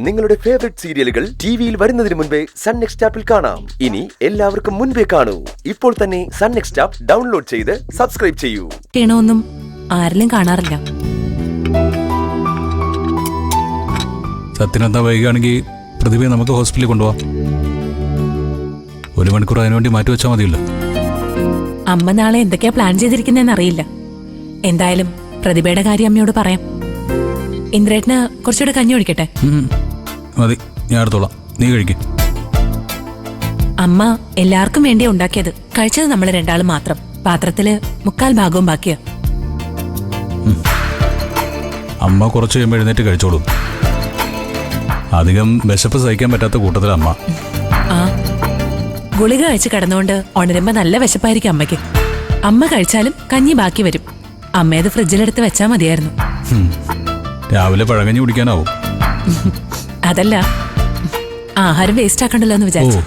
നിങ്ങളുടെ ഫേവറേറ്റ് സീരിയലുകൾ ടിവിയിൽ വരുന്നതിന് മുൻപേ സൺ നെക്സ്റ്റ് ആപ്പിൽ കാണാം. ഇനി എല്ലാവർക്കും മുൻപേ കാണൂ. ഇപ്പോൾ തന്നെ സൺ നെക്സ്റ്റ് ആപ്പ് ഡൗൺലോഡ് ചെയ്ത് സബ്സ്ക്രൈബ് ചെയ്യൂ. ക്ഷീണമൊന്നും ആരിലും കാണാറില്ല. സത്യനെന്താ വൈകുകയാണെങ്കിൽ പ്രതിഭയെ നമുക്ക് ഹോസ്പിറ്റലിൽ കൊണ്ടുപോവാം. 1 മണിക്കൂർ അതിനുവേണ്ടി മാറ്റിവെച്ചാൽ മതിയല്ലോ. അമ്മ നാളെ എന്തൊക്കെയാ പ്ലാൻ ചെയ്തിരിക്കുന്നതെന്ന് അറിയില്ല. എന്തായാലും പ്രതിഭയുടെ കാര്യം അമ്മയോട് പറയാം. ഇന്ദ്രേട്ടന് കുറച്ചുകൂടെ കഞ്ഞി ഒഴിക്കട്ടെ? മതി, ഞാൻ എടുത്തോളാം. നീ കഴിക്കും. അമ്മ എല്ലാവർക്കും വേണ്ടിയാ ഉണ്ടാക്കിയത്. കഴിച്ചത് നമ്മൾ രണ്ടാളും മാത്രം. പാത്രത്തില് 3/4 ഭാഗവും ബാക്കിയാ. അമ്മ കുറച്ച് കഴിയുമ്പോൾ എഴുന്നേറ്റ് കഴിച്ചോളൂ. അധികം വിശപ്പ് സഹിക്കാൻ പറ്റാത്ത കൂട്ടത്തില അമ്മ. ആ, ഗുളിക കഴിച്ച് കിടന്നുകൊണ്ട് ഉണരുമ്പോ നല്ല വിശപ്പായിരിക്കും അമ്മയ്ക്ക്. അമ്മ കഴിച്ചാലും കഞ്ഞി ബാക്കി വരും. അമ്മയത് ഫ്രിഡ്ജിലെടുത്ത് വെച്ചാ മതിയായിരുന്നു. രാവിലെ പഴകഞ്ഞി കുടിക്കാനാവും. അതല്ല, ആഹാരം വേസ്റ്റ് ആക്കണ്ടല്ലോ എന്ന് വിചാരിച്ചു.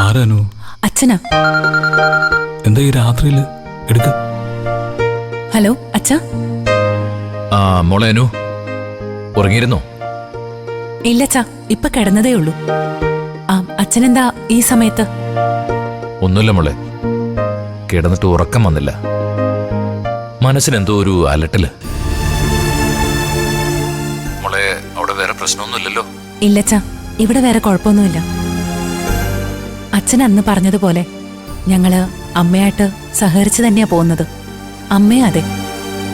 ആരാനു? അച്ഛനാ. എന്താ ഈ രാത്രിയില്? എടുക്ക. ഹലോ അച്ഛാ. മോളെ അനു, ഉറങ്ങിയിരുന്നോ? ഇല്ലച്ചാ, ഇപ്പൊ കിടന്നതേ ഉള്ളൂ. അച്ഛനെന്താ ഈ സമയത്ത്? ഒന്നുമില്ല മോളെ, കിടന്നിട്ട് ഉറക്കം വന്നില്ല. മനസ്സിനെന്തോ ഒരു അലട്ടല്. മോളെ, അവിടെ വേറെ പ്രശ്നമൊന്നുമില്ലല്ലോ? ഇല്ലച്ചാ, ഇവിടെ വേറെ കുഴപ്പമൊന്നുമില്ല. അച്ഛൻ അന്ന് പറഞ്ഞതുപോലെ ഞങ്ങള് അമ്മയായിട്ട് സഹകരിച്ച് തന്നെയാ പോകുന്നത്. അമ്മയെ അതെ.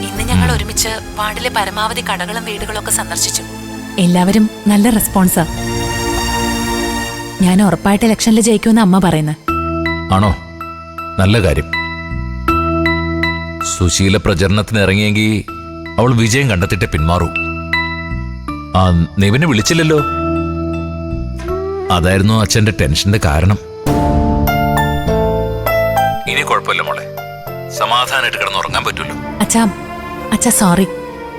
ഇന്ന് ഞങ്ങൾ ഒരുമിച്ച് വാർഡിലെ പരമാവധി കടകളും വീടുകളും ഒക്കെ സന്ദർശിച്ചു. എല്ലാവരും നല്ല റെസ്പോൺസാ. ഞാൻ ഉറപ്പായിട്ട് ഇലക്ഷനിൽ ജയിക്കുമെന്ന് അമ്മ പറയുന്നത്. ആണോ? നല്ല കാര്യം. സുശീല പ്രചരണത്തിന് ഇറങ്ങിയെങ്കിൽ അവൾ വിജയം കണ്ടെത്തിട്ട് പിന്മാറൂ. നിവിനെ വിളിച്ചില്ലല്ലോ? അതായിരുന്നു അച്ഛന്റെ ടെൻഷന്റെ കാരണം. ഇനി കുഴപ്പമില്ല മോളെ, സമാധാനമായിട്ട് കിടന്ന് ഉറങ്ങാൻ പറ്റുമല്ലോ. അച്ഛാ സോറി,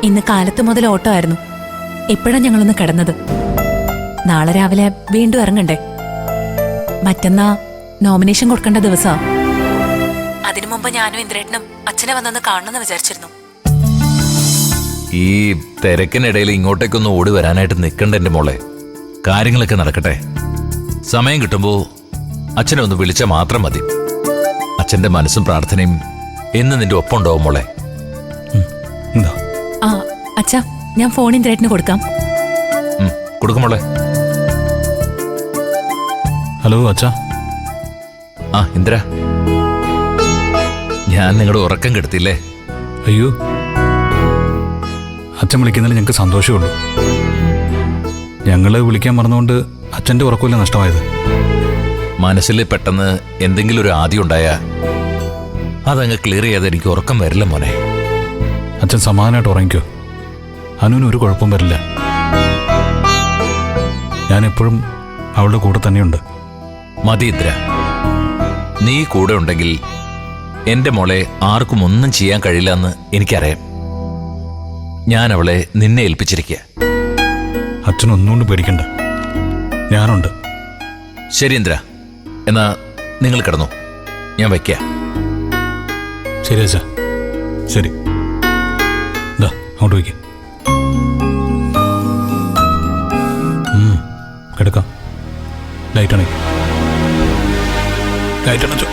ഇന്ന് കാലത്ത് മുതൽ ഓട്ടോ ആയിരുന്നു. ഇപ്പോഴാണ് ഞങ്ങളൊന്ന് കിടന്നത്. നാളെ രാവിലെ വീണ്ടും ഇറങ്ങണ്ടേ? മറ്റന്നാ നോമിനേഷൻ കൊടുക്കേണ്ട ദിവസാ. അതിനു മുമ്പ് ഞാനും ഇന്ദ്രേട്ടനും അച്ഛനെ വന്നൊന്ന് കാണണമെന്ന് വിചാരിച്ചിരുന്നു. ഈ തിരക്കിനിടയിൽ ഇങ്ങോട്ടേക്കൊന്ന് ഓടി വരാനായിട്ട് നിൽക്കണ്ട എന്റെ മോളെ. കാര്യങ്ങളൊക്കെ നടക്കട്ടെ. സമയം കിട്ടുമ്പോ അച്ഛനെ ഒന്ന് വിളിച്ചാൽ മാത്രം മതി. അച്ഛന്റെ മനസ്സും പ്രാർത്ഥനയും എന്ന് നിന്റെ ഒപ്പം ഉണ്ടാവും മോളെ. അച്ഛാ, ഞാൻ ഫോൺ ഇന്ദ്രേട്ടന് കൊടുക്കാം. കൊടുക്കും മോളെ. ഹലോ അച്ഛാ. ഇന്ദ്ര, ഞാൻ നിങ്ങളുടെ ഉറക്കം കെടുത്തില്ലേ? അയ്യോ, അച്ഛൻ വിളിക്കുന്നതിൽ ഞങ്ങൾക്ക് സന്തോഷമുള്ളൂ. ഞങ്ങള് വിളിക്കാൻ മറന്നുകൊണ്ട് അച്ഛന്റെ ഉറക്കമില്ല നഷ്ടമായത്. മനസ്സിൽ പെട്ടെന്ന് എന്തെങ്കിലും ഒരു ആദ്യം ഉണ്ടായാ അതങ്ങ് ക്ലിയർ ചെയ്യാതെ എനിക്ക് ഉറക്കം വരില്ല മോനെ. അച്ഛൻ സമാധാനമായിട്ട് ഉറങ്ങിക്കോ. അനുവിന് ഒരു കുഴപ്പം വരില്ല. ഞാൻ എപ്പോഴും അവളുടെ കൂടെ തന്നെയുണ്ട്. മതി ഇന്ദ്ര, നീ കൂടെ ഉണ്ടെങ്കിൽ എന്റെ മോളെ ആർക്കും ഒന്നും ചെയ്യാൻ കഴിയില്ല എന്ന് എനിക്കറിയാം. ഞാൻ അവളെ നിന്നെ ഏൽപ്പിച്ചിരിക്കുക. അച്ഛനൊന്നുകൊണ്ട് പേടിക്കണ്ട, ഞാനുണ്ട്. ശരി ഇന്ദ്ര, എന്നാ നിങ്ങൾ കിടന്നു, ഞാൻ വയ്ക്ക. ശരി അച്ഛാ, ശരി. ഇതാ അങ്ങോട്ട് വയ്ക്ക. കിടക്കാം. ലൈറ്റ് അണയ്ക്കും. ലൈറ്റ് അണച്ചോ.